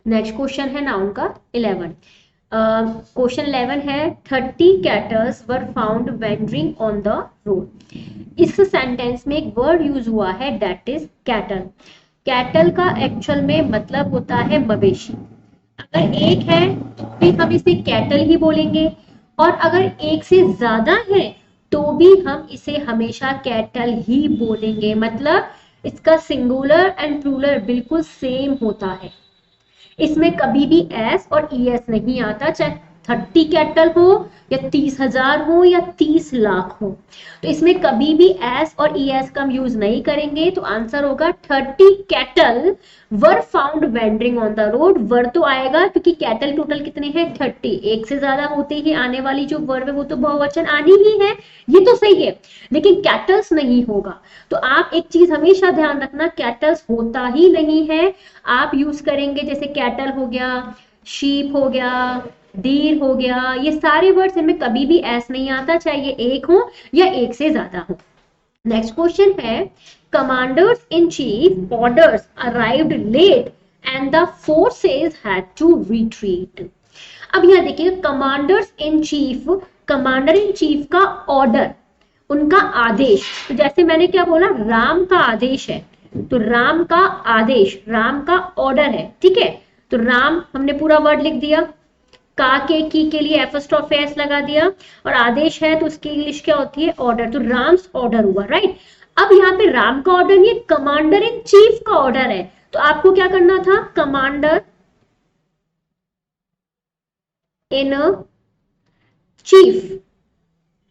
Next question है noun का 11। Question 11 है 30 kettles were found wandering on the road. इस सेंटेंस में एक वर्ड यूज हुआ है दैट इज कैटल। कैटल का एक्चुअल में मतलब होता है मवेशी। अगर एक है तो भी हम इसे कैटल ही बोलेंगे, और अगर एक से ज्यादा है तो भी हम इसे हमेशा कैटल ही बोलेंगे। मतलब इसका सिंगुलर एंड प्लूरल बिल्कुल सेम होता है। इसमें कभी भी एस और ईएस नहीं आता, चाहे 30 कैटल हो या 30,000 हो या 30 लाख हो, तो इसमें कभी भी एस और ईएस का हम यूज नहीं करेंगे। तो आंसर होगा 30 cattle were found wandering on the road. Were तो आएगा क्योंकि कैटल टोटल कितने हैं 30, एक से ज्यादा होते ही आने वाली जो वर्ब है वो तो बहुवचन आनी ही है, ये तो सही है, लेकिन कैटल्स नहीं होगा। तो आप एक चीज हमेशा ध्यान रखना, कैटल्स होता ही नहीं है। आप यूज करेंगे जैसे कैटल हो गया, शीप हो गया, डीर हो गया, ये सारे वर्ड्स इनमें कभी भी एस नहीं आता, चाहे ये एक हो या एक से ज्यादा हो। नेक्स्ट क्वेश्चन है commanders in chief orders arrived late and the forces had to retreat. अब यहां देखिए commanders in chief, commander in chief का ऑर्डर, उनका आदेश। तो जैसे मैंने क्या बोला, राम का आदेश है, तो राम का आदेश राम का ऑर्डर है, ठीक है। तो राम हमने पूरा वर्ड लिख दिया, का के की के लिए एफस्ट्रॉफ एस लगा दिया, और आदेश है तो उसकी इंग्लिश क्या होती है, ऑर्डर। तो राम्स ऑर्डर हुआ, राइट। अब यहाँ पे राम का ऑर्डर नहीं, कमांडर इन चीफ का ऑर्डर है, तो आपको क्या करना था, कमांडर इन चीफ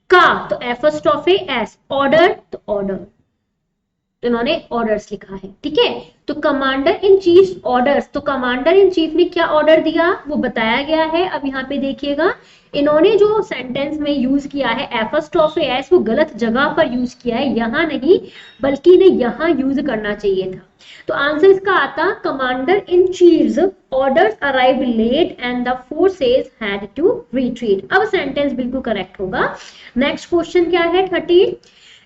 का, तो एफस्ट्रॉफ एस, ऑर्डर तो ऑर्डर, तो इन्होंने ऑर्डर्स लिखा है, ठीक है। तो कमांडर इन चीफ ऑर्डर्स, तो कमांडर इन चीफ ने क्या ऑर्डर दिया वो बताया गया है। अब यहाँ पे देखिएगा इन्होंने जो सेंटेंस में यूज किया है एफस्ट्रॉफ एस, वो गलत जगह पर यूज किया है, यहाँ नहीं बल्कि इन्हें यहाँ यूज करना चाहिए था। तो आंसर इसका आता commander in chief's orders arrive late and the forces had to retreat. अब सेंटेंस बिल्कुल करेक्ट होगा। नेक्स्ट क्वेश्चन क्या है 13।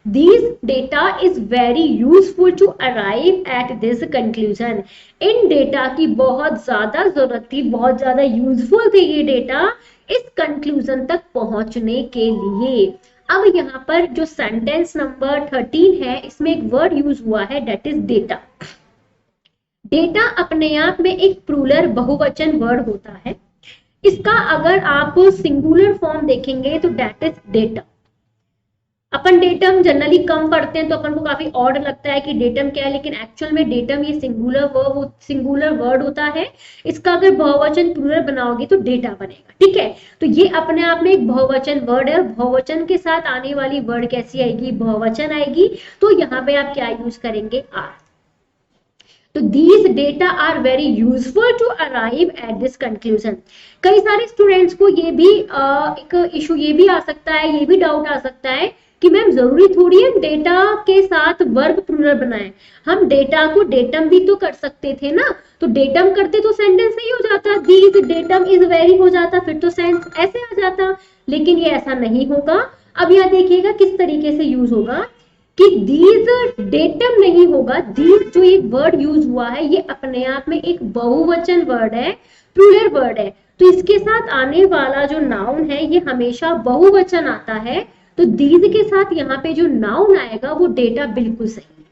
These data is very useful to arrive at this conclusion. In data की बहुत ज्यादा जरूरत थी, बहुत ज्यादा यूजफुल थे ये डेटा इस कंक्लूजन तक पहुंचने के लिए। अब यहाँ पर जो सेंटेंस नंबर 13 है इसमें एक वर्ड यूज हुआ है डेट इज डेटा। डेटा अपने आप में एक प्लूरल बहुवचन वर्ड होता है। इसका अगर आप सिंगुलर फॉर्म देखेंगे तो डेट इज डेटा। अपन डेटम जनरली कम पढ़ते हैं तो अपन को काफी ऑड लगता है कि डेटम क्या है, लेकिन एक्चुअल में डेटम ये सिंगुलर वर्ड होता है। इसका अगर बहुवचन प्लूरल बनाओगे तो डेटा बनेगा, ठीक है। तो ये अपने आप में एक बहुवचन वर्ड है। बहुवचन के साथ आने वाली वर्ड कैसी आएगी, बहुवचन आएगी। तो यहाँ पे आप क्या यूज करेंगे, आर। तो these data are very useful to arrive at this conclusion। कई सारे स्टूडेंट्स को ये भी एक इशू ये भी आ सकता है, ये भी डाउट आ सकता है कि मैम जरूरी थोड़ी है डेटा के साथ वर्ब प्लूरल बनाएं, हम डेटा को डेटम भी तो कर सकते थे ना। तो डेटम करते तो सेंटेंस नहीं हो जाता, दीज डेटम इज वेरी हो जाता, फिर तो सेंस ऐसे आ जाता, लेकिन ये ऐसा नहीं होगा। अब यहाँ देखिएगा किस तरीके से यूज होगा कि दीज डेटम नहीं होगा, दीज जो एक वर्ड यूज हुआ है ये अपने आप में एक बहुवचन वर्ड है, प्लूरल वर्ड है। तो इसके साथ आने वाला जो नाउन है ये हमेशा बहुवचन आता है। तो दीज के साथ यहाँ पे जो नाउन आएगा वो डेटा बिल्कुल सही है,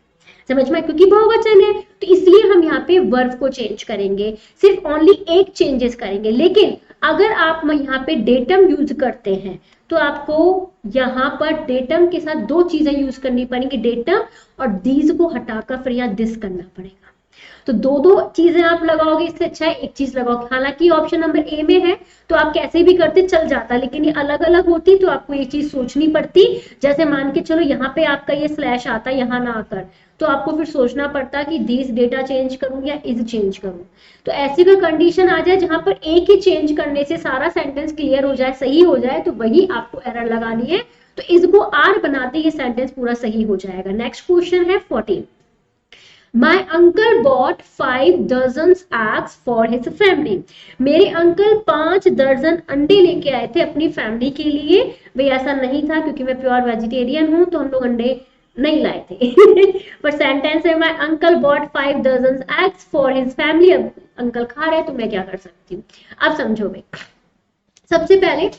समझ में, क्योंकि बहुवचन है तो इसलिए हम यहाँ पे वर्ब को चेंज करेंगे, सिर्फ ओनली एक चेंजेस करेंगे। लेकिन अगर आप यहाँ पे डेटम यूज करते हैं तो आपको यहाँ पर डेटम के साथ दो चीजें यूज करनी पड़ेंगी, डेटम और दीज को हटाकर फिर यहाँ दिस करना पड़ेगा। तो दो चीजें आप लगाओगे, इससे अच्छा है एक चीज लगाओगे। हालांकि ऑप्शन नंबर ए में है तो आप कैसे भी करते चल जाता, लेकिन ये अलग अलग होती तो आपको ये चीज सोचनी पड़ती। जैसे मान के चलो यहाँ पे आपका ये स्लैश आता, यहाँ ना आकर, तो आपको फिर सोचना पड़ता कि दिस डेटा चेंज करूं या इज चेंज करूं। तो ऐसी कोई कंडीशन आ जाए जहां पर एक ही चेंज करने से सारा सेंटेंस क्लियर हो जाए, सही हो जाए, तो वही आपको एरर लगानी है। तो इसको आर बनाते ये सेंटेंस पूरा सही हो जाएगा। नेक्स्ट क्वेश्चन है 14। My uncle bought 5 dozen eggs for his family। मेरे अंकल 5 दर्जन अंडे लेके आए थे अपनी फैमिली के लिए। वे ऐसा नहीं था क्योंकि मैं प्योर वेजिटेरियन हूं तो हम लोग अंडे नहीं लाए थे पर सेंटेंस है my uncle bought 5 dozen eggs for his family. Uncle खा रहे तो मैं क्या कर सकती हूँ। अब समझो भाई, सबसे पहले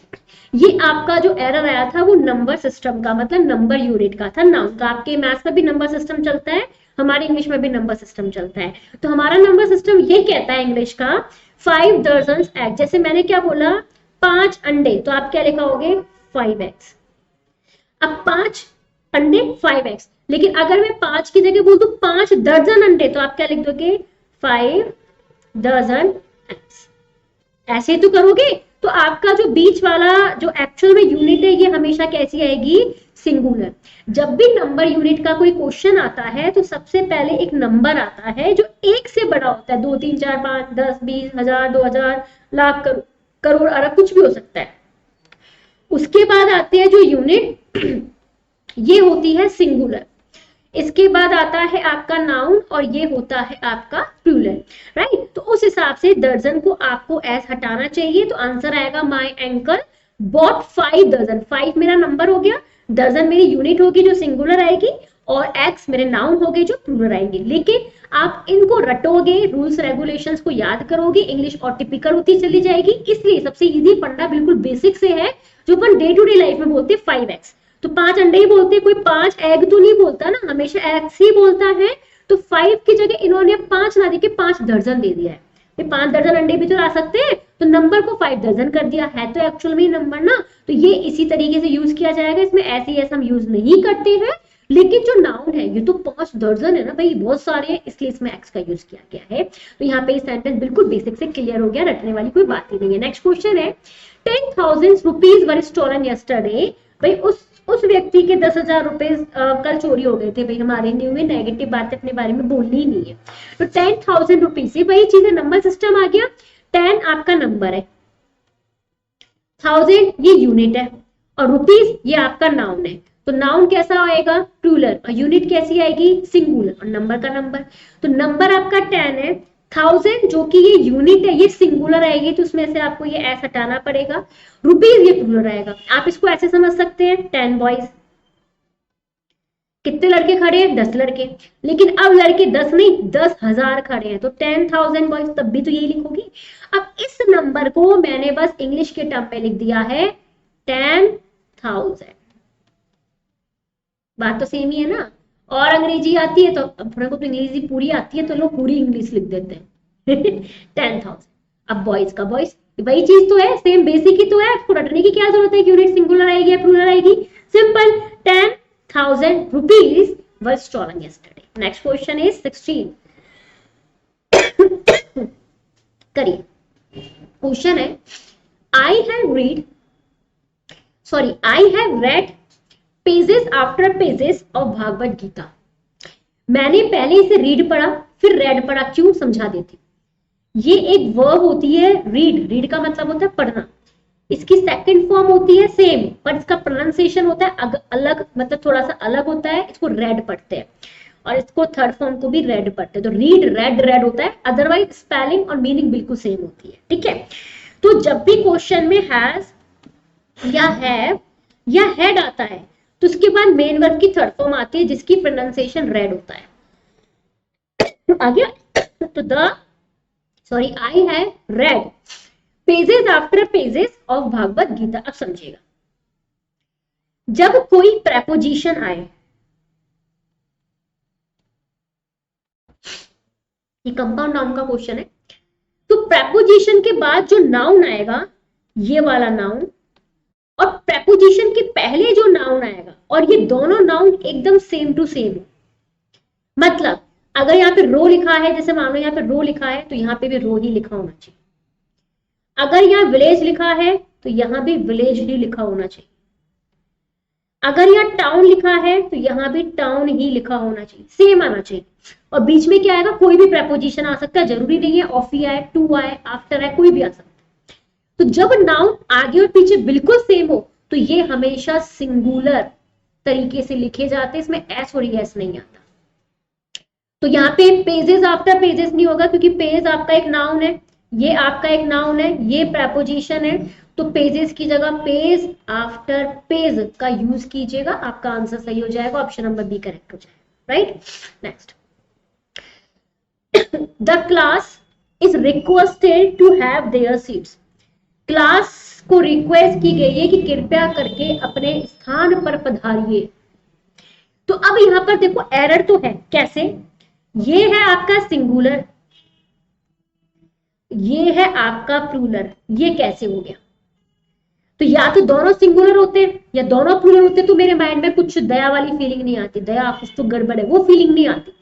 ये आपका जो एरर आया था वो नंबर सिस्टम का, मतलब नंबर यूनिट का था, नाउन का। आपके मैथ्स में भी नंबर सिस्टम चलता है, हमारे इंग्लिश में भी नंबर सिस्टम चलता है। तो हमारा नंबर सिस्टम ये कहता है इंग्लिश का 5 दर्जन एग। जैसे मैंने क्या बोला, 5 अंडे, तो आप क्या लिखाओगे 5 eggs। अब 5 अंडे 5 eggs, लेकिन अगर मैं 5 की जगह बोल दूं 5 दर्जन अंडे, तो आप क्या लिख दोगे 5 दर्जन eggs। ऐसे तो करोगे तो आपका जो बीच वाला जो एक्चुअल में यूनिट है ये हमेशा कैसी आएगी, सिंगुलर। जब भी नंबर यूनिट का कोई क्वेश्चन आता है तो सबसे पहले एक नंबर आता है जो एक से बड़ा होता है, 2 3 4 5 10 20 हजार 2000 लाख करोड़ अरब कुछ भी हो सकता है। उसके बाद आते हैं जो यूनिट ये होती है सिंगुलर। इसके बाद आता है आपका नाउन और ये होता है आपका प्लूरल, राइट। तो उस हिसाब से दर्जन को आपको एस हटाना चाहिए, तो आंसर आएगा माय अंकल बॉट 5 दर्जन। 5 मेरा नंबर हो गया, दर्जन मेरी यूनिट होगी जो सिंगुलर आएगी, और एक्स मेरे नाउन हो गए जो प्लूरल आएंगे। लेकिन आप इनको रटोगे, रूल्स रेगुलेशंस को याद करोगे, इंग्लिश और टिपिकल होती चली जाएगी। इसलिए सबसे इजी फंडा बिल्कुल बेसिक से है जो अपन डे टू डे लाइफ में बोलते हैं 5x। तो 5 अंडे ही बोलते हैं, कोई 5 एग तो नहीं बोलता ना, हमेशा एग्स ही बोलता है। तो 5 की जगह इन्होंने 5 ना देके 5 दर्जन दे दिया है। 5 दर्जन अंडे भी तो ला सकते हैं, तो नंबर को 5 दर्जन कर दिया है, तो एक्चुअल में नंबर ना, तो ये इसी तरीके से यूज किया जाएगा। इसमें ऐसे ऐसा हम यूज नहीं करते हैं। लेकिन जो नाउन है ये तो 5 दर्जन है ना भाई, बहुत सारे हैं, इसलिए इसमें एक्स का यूज किया गया है। तो यहाँ पे सेंटेंस बिल्कुल बेसिक से क्लियर हो गया, रटने वाली कोई बात ही नहीं है। नेक्स्ट क्वेश्चन है 10,000 रुपीज वर स्टोलन यस्टरडे। भाई उस व्यक्ति के 10,000 रुपए कल चोरी हो गए थे। भाई हमारे न्यू में नेगेटिव बातें अपने बारे में बोलनी ही नहीं है। तो 10,000 रुपीज से वही चीज है, नंबर सिस्टम आ गया। 10 आपका नंबर है, 1000 ये यूनिट है, और रुपीज ये आपका नाउन है। तो नाउन कैसा आएगा, प्लूरल, और यूनिट कैसी आएगी, सिंगुलर, और नंबर का नंबर। तो नंबर आपका 10 है, 1000 जो कि ये यूनिट है ये सिंगुलर आएगी, तो उसमें से आपको ये एस हटाना पड़ेगा। रुपीज ये प्लूरल आएगा। आप इसको ऐसे समझ सकते हैं 10 बॉयज। कितने लड़के खड़े हैं, 10 लड़के, लेकिन अब लड़के 10 नहीं 10,000 खड़े हैं, तो 10,000 बॉयज, तब भी तो यही लिखोगी। अब इस नंबर को मैंने बस इंग्लिश के टर्म पे लिख दिया है 10,000। बात तो सेम ही है ना। और अंग्रेजी आती है तो अपने को तो अंग्रेजी पूरी आती है, तो लोग पूरी इंग्लिश लिख देते हैं 10,000। अब बॉयज का बॉयज, वही चीज तो है, सेम बेसिक ही तो है, आपको रटने की क्या जरूरत है कि यूनिट सिंगुलर आएगी या प्लूरल आएगी। Simple, 10,000 rupees were stolen yesterday. Next question is 16। करिए, क्वेश्चन है I have read pages after pages of Bhagavad Gita. मैंने पहले इसे रीड पढ़ा फिर रेड पढ़ा, क्यों समझा देती। ये एक वर्ब होती है रीड का मतलब होता है पढ़ना। इसकी सेकंड फॉर्म होती है सेम, पर इसका प्रोनाउंसिएशन होता है अलग, मतलब थोड़ा सा अलग होता है। इसको रेड पढ़ते हैं, और इसको थर्ड फॉर्म को भी रेड पढ़ते हैं। तो रीड रेड होता है, अदरवाइज स्पेलिंग और मीनिंग बिल्कुल सेम होती है, ठीक है। तो जब भी क्वेश्चन में हैज या हैव या हैड आता है तो उसके बाद मेन वर्ब की थर्ड फॉर्म आती है जिसकी प्रोनाउंसिएशन रेड होता है। आ गया। तो I have read pages after pages of Bhagavad Gita. अब समझिएगा, जब कोई प्रेपोजिशन आए, ये कंपाउंड नाउन का क्वेश्चन है, तो प्रेपोजिशन के बाद जो नाउन आएगा ये वाला नाउन, और प्रेपोजिशन के पहले जो नाउन आएगा, और ये दोनों नाउन एकदम सेम टू सेम। मतलब अगर यहाँ पे रो लिखा है, जैसे मान लो यहाँ पे रो लिखा है तो यहाँ पे भी रो ही लिखा होना चाहिए। अगर यहाँ विलेज लिखा है तो यहाँ भी विलेज ही लिखा होना चाहिए। अगर यहाँ टाउन लिखा है तो यहाँ भी टाउन ही लिखा होना चाहिए, सेम आना चाहिए। और बीच में क्या आएगा, कोई भी प्रेपोजिशन आ सकता है, जरूरी नहीं है ऑफ ही आए, टू आए, आफ्टर आए, कोई भी आ सकता है। तो जब नाउन आगे और पीछे बिल्कुल सेम हो तो ये हमेशा सिंगुलर तरीके से लिखे जाते हैं, इसमें एस और एस नहीं आता। तो यहाँ पे पेजेस आफ्टर पेजेस नहीं होगा, क्योंकि पेज आपका एक नाउन है, ये आपका एक नाउन है, ये प्रेपोजिशन है। तो पेजेस की जगह पेज आफ्टर पेज का यूज कीजिएगा, आपका आंसर सही हो जाएगा, ऑप्शन नंबर बी करेक्ट हो जाएगा, right. Next, the class is requested to have their seats. Class को रिक्वेस्ट की गई है कि कृपया करके अपने स्थान पर पधारिए। तो अब यहां पर देखो एरर तो है, कैसे? ये है आपका सिंगुलर, ये है आपका प्लूरल, ये कैसे हो गया? तो या तो दोनों सिंगुलर होते या दोनों प्लूरल होते तो मेरे माइंड में कुछ दया वाली फीलिंग नहीं आती, दया कुछ तो गड़बड़ है, वो फीलिंग नहीं आती।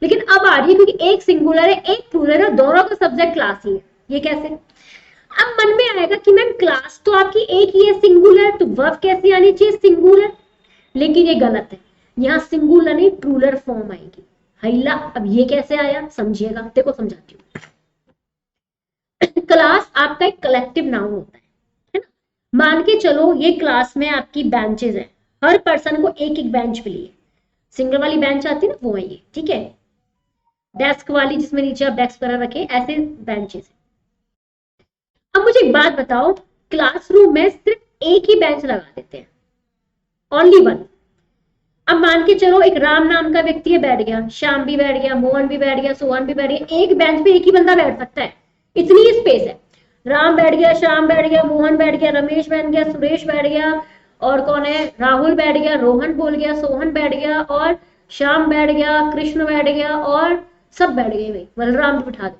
लेकिन अब आ रही है क्योंकि एक सिंगुलर है एक प्लूरल है, दोनों का सब्जेक्ट क्लास ही है। ये कैसे? अब मन में आएगा कि मैम क्लास तो आपकी एक ही है सिंगुलर, तो वर्ब कैसे आनी चाहिए सिंगुलर? लेकिन ये गलत है, यहाँ सिंगुलर नहीं प्लूरल फॉर्म आएगी। हैला, अब ये कैसे आया समझिएगा, देखो समझाती हूँ। क्लास आपका एक कलेक्टिव नाउन होता है ना? मान के चलो ये क्लास में आपकी बेंचेस है, हर पर्सन को एक एक बेंच मिली है, सिंगल वाली बेंच आती है ना, वो है ये, ठीक है? डेस्क वाली जिसमें नीचे आप डेस्क वगैरह रखे, ऐसे बेंचेस। अब मुझे एक बात बताओ, क्लासरूम में सिर्फ एक ही बेंच लगा देते हैं, ओनली वन। अब मान के चलो एक राम नाम का व्यक्ति है, बैठ गया, श्याम भी बैठ गया, मोहन भी बैठ गया, सोहन भी बैठ गया, एक बेंच पे एक ही बंदा बैठ सकता है, इतनी ही स्पेस है। राम बैठ गया, श्याम बैठ गया, मोहन बैठ गया, रमेश बैठ गया, सुरेश बैठ गया, और कौन है, राहुल बैठ गया, रोहन बोल गया, सोहन बैठ गया, और श्याम बैठ गया, कृष्ण बैठ गया, और सब बैठ गए भाई, बलराम भी बिठा दो।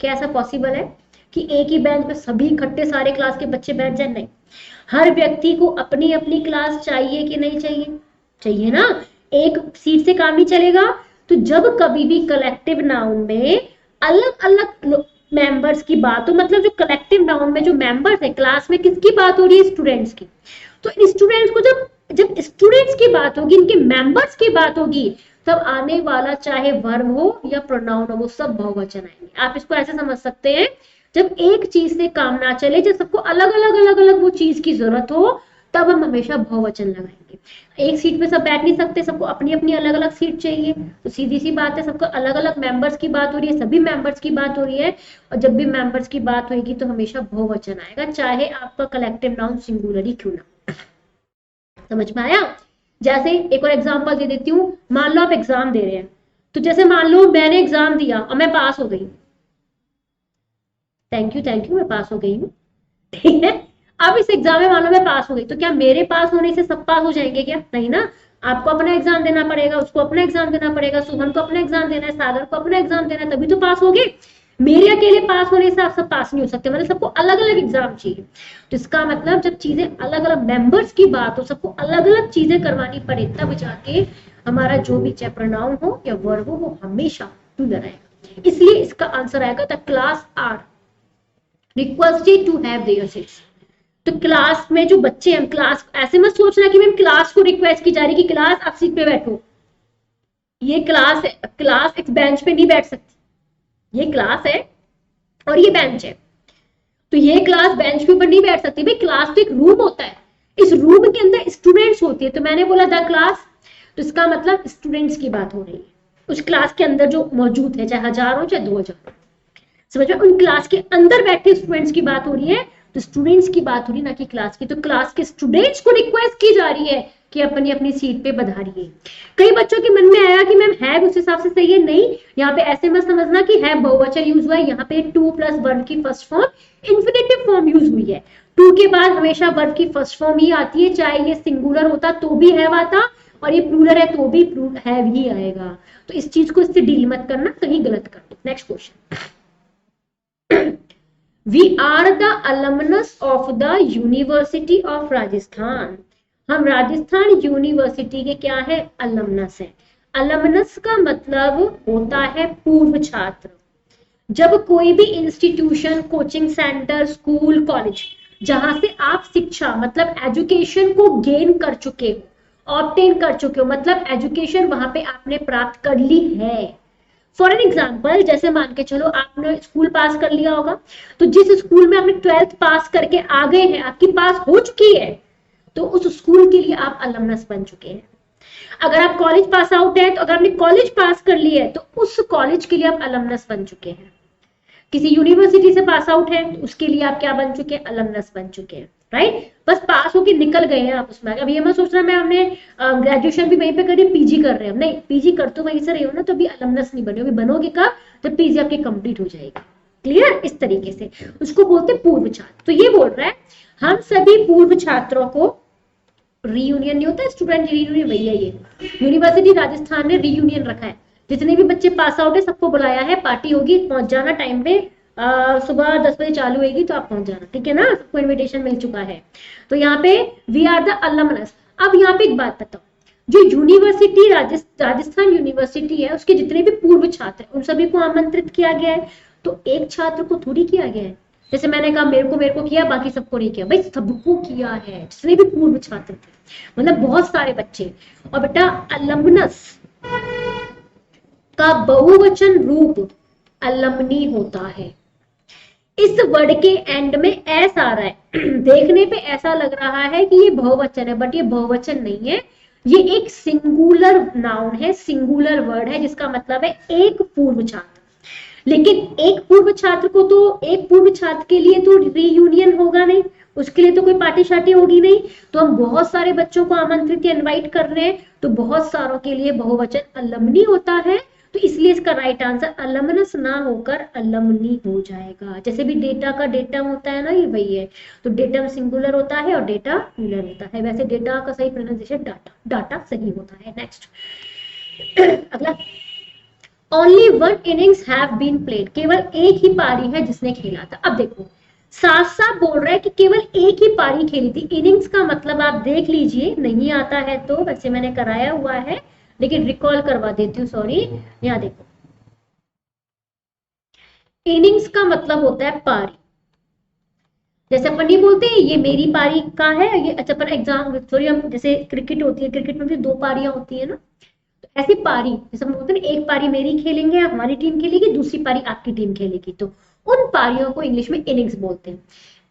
क्या ऐसा पॉसिबल है कि एक ही बेंच पे सभी इकट्ठे सारे क्लास के बच्चे बैठ जाए? नहीं, हर व्यक्ति को अपनी अपनी क्लास चाहिए कि नहीं चाहिए? चाहिए ना, एक सीट से काम नहीं चलेगा। तो जब कभी भी कलेक्टिव नाउन में अलग अलग मेंबर्स की बात हो, मतलब जो कलेक्टिव नाउन में जो मेंबर्स है क्लास में, किसकी बात हो रही है? स्टूडेंट्स की। तो इन स्टूडेंट्स को जब जब स्टूडेंट्स की बात होगी, इनके मेंबर्स की बात होगी, तब आने वाला चाहे वर्ब हो या प्रोनाउन हो, वो सब बहुवचन आएंगे। आप इसको ऐसे समझ सकते हैं, जब एक चीज से काम ना चले, जब सबको अलग अलग वो चीज की जरूरत हो, तब हम हमेशा बहुवचन लगाएंगे। एक सीट पे सब बैठ नहीं सकते, सबको अपनी अपनी अलग अलग सीट चाहिए, तो सीधी सी बात है, सबको अलग अलग मेंबर्स की बात हो रही है, सभी मेंबर्स की बात हो रही है, और जब भी मेंबर्स की बात होगी तो हमेशा बहुवचन आएगा, चाहे आपका कलेक्टिव नाउन सिंगुलर ही क्यों ना। समझ में आया? जैसे एक और एग्जांपल दे देती हूँ, मान लो आप एग्जाम दे रहे हैं, तो जैसे मान लो मैंने एग्जाम दिया और मैं पास हो गई, थैंक यू मैं पास हो गई हूँ, ठीक है? अब इस एग्जाम में मान लो मैं पास हो गई, तो क्या मेरे पास होने से सब पास हो जाएंगे? क्या नहीं ना, आपको अपना एग्जाम देना पड़ेगा, उसको अपना एग्जाम देना पड़ेगा, सुमन को अपना एग्जाम देना है, सागर को अपना एग्जाम देना है, तभी तो पास हो गए। मेरे अकेले पास होने से आप सब पास नहीं हो सकते, मतलब सबको अलग अलग एग्जाम चाहिए। तो इसका मतलब जब चीजें अलग अलग मेंबर्स की बात हो, सबको अलग अलग चीजें करवानी पड़े, तब जाके हमारा जो भी चाहे प्रोनाउन हो या वर्ब हो, वो हमेशा प्लूरल आएगा। इसलिए इसका आंसर आएगा the class are requested to have their seats. तो क्लास में जो बच्चे हैं, क्लास ऐसे मत सोचना कि मैम क्लास को रिक्वेस्ट की जा रही कि क्लास आप सीट पे बैठो। ये क्लास है, क्लास एक बेंच पे नहीं बैठ सकती, ये क्लास है और ये बेंच है, तो ये क्लास बेंच के ऊपर नहीं बैठ सकती भाई। क्लास तो एक रूम होता है, इस रूम के अंदर स्टूडेंट्स होती है, तो मैंने बोला द क्लास, तो इसका मतलब स्टूडेंट्स की बात हो रही है, उस क्लास के अंदर जो मौजूद है, चाहे 1000 हो चाहे 2000, समझ में? उन क्लास के अंदर बैठे स्टूडेंट्स की बात हो रही है, तो स्टूडेंट्स की बात हो रही है, ना कि क्लास की। तो क्लास के स्टूडेंट्स को रिक्वेस्ट की जा रही है कि अपनी अपनी सीट पे बधारिए। कई बच्चों के मन में आया कि मैम है उस हिसाब से सही है, नहीं, यहाँ पे ऐसे मत समझना कि है बहुवचन यूज हुआ है, यहाँ पे टू प्लस वर्ब की first form infinitive form use हुई है। टू के बाद हमेशा वर्ब की फर्स्ट फॉर्म ही आती है, चाहे ये सिंगुलर होता तो भी हैव आता, और ये प्लूरल है तो भी हैव ही आएगा। तो इस चीज को इससे डील मत करना, कहीं गलत कर दो। Next question, We are the alumnus of the University of Rajasthan. हम राजस्थान यूनिवर्सिटी के क्या है? अलमनस है। अलमनस का मतलब होता है पूर्व छात्र। जब कोई भी institution, coaching centre, school, college, जहां से आप शिक्षा मतलब एजुकेशन को गेन कर चुके हो, ऑब्टेन कर चुके हो, मतलब एजुकेशन वहां पे आपने प्राप्त कर ली है। फॉर एन एग्जाम्पल, जैसे मान के चलो आपने स्कूल पास कर लिया होगा, तो जिस स्कूल में आपने 12th पास करके आ गए हैं, आपकी पास हो चुकी है, तो उस स्कूल के लिए आप अलमनस बन चुके हैं। अगर आप कॉलेज पास आउट है, तो अगर आपने कॉलेज पास कर ली है, तो उस कॉलेज के लिए आप अलमनस बन चुके हैं। किसी यूनिवर्सिटी से पास आउट है, तो उसके लिए आप क्या बन चुके हैं? अलमनस बन चुके हैं, राइट? बस पास होके निकल गए हैं आप उसमें। अब ये मत सोचना मैं हमने ग्रेजुएशन भी वहीं पे करी, पीजी कर रहे हैं, नहीं, पीजी कर तो वहीं से रहे हो ना, तो भी अलमनस नहीं बने, बनोगे कब? जब पीजी आपकी कंप्लीट हो जाएगी। क्लियर, इस तरीके से उसको बोलते पूर्व छात्र। तो ये बोल रहा है हम सभी पूर्व छात्रों को, रीयूनियन नहीं होता स्टूडेंट रीयूनियन, भैया ये यूनिवर्सिटी राजस्थान ने रीयूनियन रखा है, जितने भी बच्चे पास आउट है सबको बुलाया है, पार्टी होगी, पहुंच जाना टाइम पे, सुबह 10 बजे चालू होगी तो आप पहुंच जाना, ठीक है ना, सबको इनविटेशन मिल चुका है। तो यहाँ पे वी आर द अलमनस। अब यहाँ पे एक बात बताओ, जो यूनिवर्सिटी राजस्थान यूनिवर्सिटी है उसके जितने भी पूर्व छात्र हैं उन सभी को आमंत्रित किया गया है, तो एक छात्र को थोड़ी किया गया है। जैसे मैंने कहा मेरे को किया, बाकी सबको नहीं किया, भाई सबको किया है जितने भी पूर्व छात्र थे, मतलब बहुत सारे बच्चे। और बेटा अलमनस का बहुवचन रूप अलमनी होता है। इस वर्ड के एंड में एस आ रहा है देखने पे ऐसा लग रहा है कि ये बहुवचन है, बट ये बहुवचन नहीं है, ये एक सिंगुलर नाउन है, सिंगुलर वर्ड है, जिसका मतलब है एक पूर्व छात्र। लेकिन एक पूर्व छात्र को तो, एक पूर्व छात्र के लिए तो रीयूनियन होगा नहीं, उसके लिए तो कोई पार्टी शार्टी होगी नहीं, तो हम बहुत सारे बच्चों को आमंत्रित या इनवाइट कर रहे हैं, तो बहुत सारों के लिए बहुवचन अलमनी होता है, तो इसलिए इसका राइट आंसर अलमनस ना होकर अलमनी हो जाएगा। जैसे भी डेटा का डेटम होता है ना, ये वही है, तो डेटम सिंगुलर होता है और डेटा प्लूरल होता है, वैसे डेटा का सही प्रोनाउंसिएशन डाटा, डाटा सही होता है। नेक्स्ट अगला, only one innings have been played, केवल एक ही पारी है जिसने खेला था। अब देखो साफ साफ बोल रहा है कि केवल एक ही पारी खेली थी। इनिंग्स का मतलब आप देख लीजिए, नहीं आता है तो, वैसे मैंने कराया हुआ है लेकिन रिकॉल करवा देती हूँ, सॉरी। यहाँ देखो इनिंग्स का मतलब होता है पारी, जैसे अपन नहीं बोलते ये मेरी पारी का है, ये अच्छा पर एग्जाम सॉरी हम जैसे क्रिकेट होती है, क्रिकेट में भी दो पारियां होती है ना, तो ऐसी पारी जैसे हम बोलते हैं एक पारी मेरी खेलेंगे, हमारी टीम खेलेगी, दूसरी पारी आपकी टीम खेलेगी, तो उन पारियों को इंग्लिश में इनिंग्स बोलते हैं।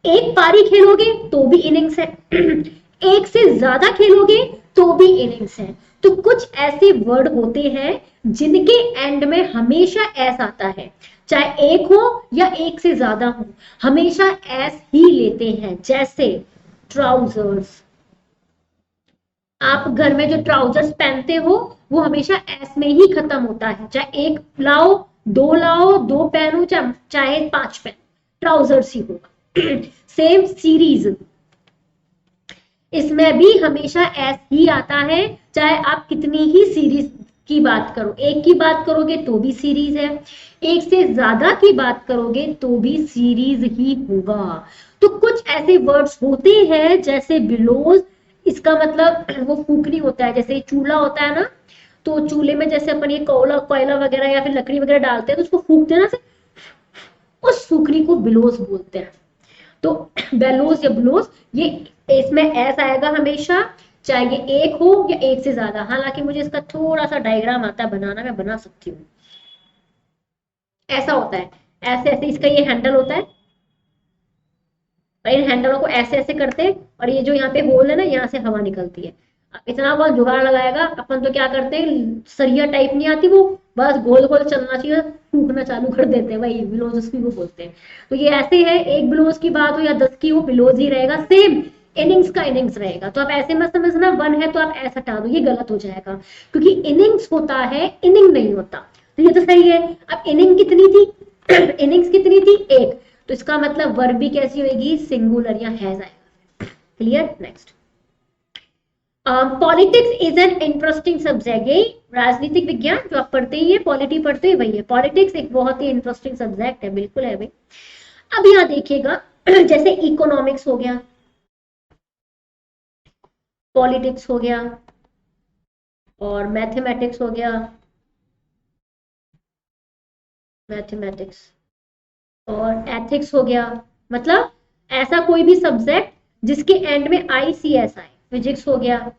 एक पारी खेलोगे तो भी इनिंग्स है एक से ज्यादा खेलोगे तो भी इनिंग्स है। तो कुछ ऐसे वर्ड होते हैं जिनके एंड में हमेशा एस आता है, चाहे एक हो या एक से ज्यादा हो, हमेशा एस ही लेते हैं। जैसे ट्राउजर्स, आप घर में जो ट्राउजर्स पहनते हो वो हमेशा एस में ही खत्म होता है, चाहे एक लाओ, दो पहनो, चाहे 5 पहनो, ट्राउजर्स ही होगा। सेम सीरीज, इसमें भी हमेशा एस ही आता है, चाहे आप कितनी ही सीरीज की बात करो, एक की बात करोगे तो भी सीरीज है, एक से ज्यादा की बात करोगे तो भी सीरीज ही होगा। तो कुछ ऐसे वर्ड्स होते हैं जैसे बिलोज, इसका मतलब वो फूकनी होता है, जैसे चूल्हा होता है ना, तो चूल्हे में जैसे अपन ये कोयला वगैरह या फिर लकड़ी वगैरह डालते हैं तो उसको फूकते हैं ना, उस फूकनी को बिलोज बोलते हैं। तो बेलोज या ब्लोज, ये इसमें एस आएगा हमेशा, चाहे ये एक हो या एक से ज्यादा। हालांकि मुझे इसका थोड़ा सा डायग्राम आता है बनाना, मैं बना सकती हूँ। ऐसा होता है, ऐसे ऐसे इसका ये हैंडल होता है, और इन हैंडलों को ऐसे ऐसे करते हैं, और ये जो यहाँ पे होल है ना, यहाँ से हवा निकलती है। इतना वो जुगाड़ लगाएगा, अपन तो क्या करते हैं, सरिया टाइप नहीं आती वो, बस गोल गोल चलना चाहिए, फूकना चालू कर देते हैं, वही बिलोज उसकी वो बोलते हैं। तो ये ऐसे है, एक बिलोज की बात हो या 10 की, वो बिलोज ही रहेगा, सेम इनिंग्स का इनिंग्स रहेगा। तो आप ऐसे मत समझना 1 है तो आप ऐसा हटा दो, ये गलत हो जाएगा, क्योंकि इनिंग्स होता है, इनिंग नहीं होता। तो ये तो सही है। अब इनिंग कितनी थी इनिंग्स कितनी थी, 1, तो इसका मतलब वर्ब भी कैसी होगी, सिंगुलर या हैज आएगा। Clear. Next, politics is an interesting subject, यही राजनीतिक विज्ञान जो आप पढ़ते ही है, पॉलिटी पढ़ते ही वही है, पॉलिटिक्स एक बहुत ही इंटरेस्टिंग सब्जेक्ट है, बिल्कुल है भाई। अब यहाँ देखिएगा जैसे इकोनॉमिक्स हो गया, पॉलिटिक्स हो गया, और मैथमेटिक्स हो गया, मैथमेटिक्स और एथिक्स हो गया, मतलब ऐसा कोई भी सब्जेक्ट जिसके एंड में ICS आए, फिजिक्स हो गया,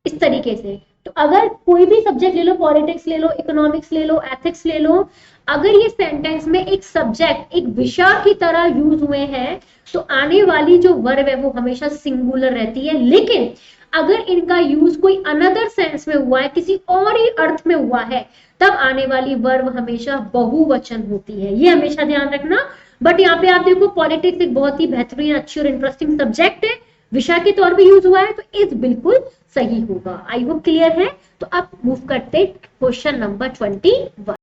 इस तरीके से। तो अगर कोई भी सब्जेक्ट ले लो, पॉलिटिक्स ले लो, इकोनॉमिक्स ले लो, एथिक्स ले लो, अगर ये सेंटेंस में एक सब्जेक्ट एक विषय की तरह यूज हुए हैं तो आने वाली जो वर्ब है वो हमेशा सिंगुलर रहती है। लेकिन अगर इनका यूज कोई अनदर सेंस में हुआ है, किसी और ही अर्थ में हुआ है, तब आने वाली वर्ब हमेशा बहुवचन होती है, ये हमेशा ध्यान रखना। बट यहाँ पे आप देखो पॉलिटिक्स एक बहुत ही बेहतरीन, अच्छी और इंटरेस्टिंग सब्जेक्ट है, विषय के तौर पे यूज हुआ है, तो इस बिल्कुल सही होगा। आई होप क्लियर है। तो अब मूव करते क्वेश्चन नंबर 21।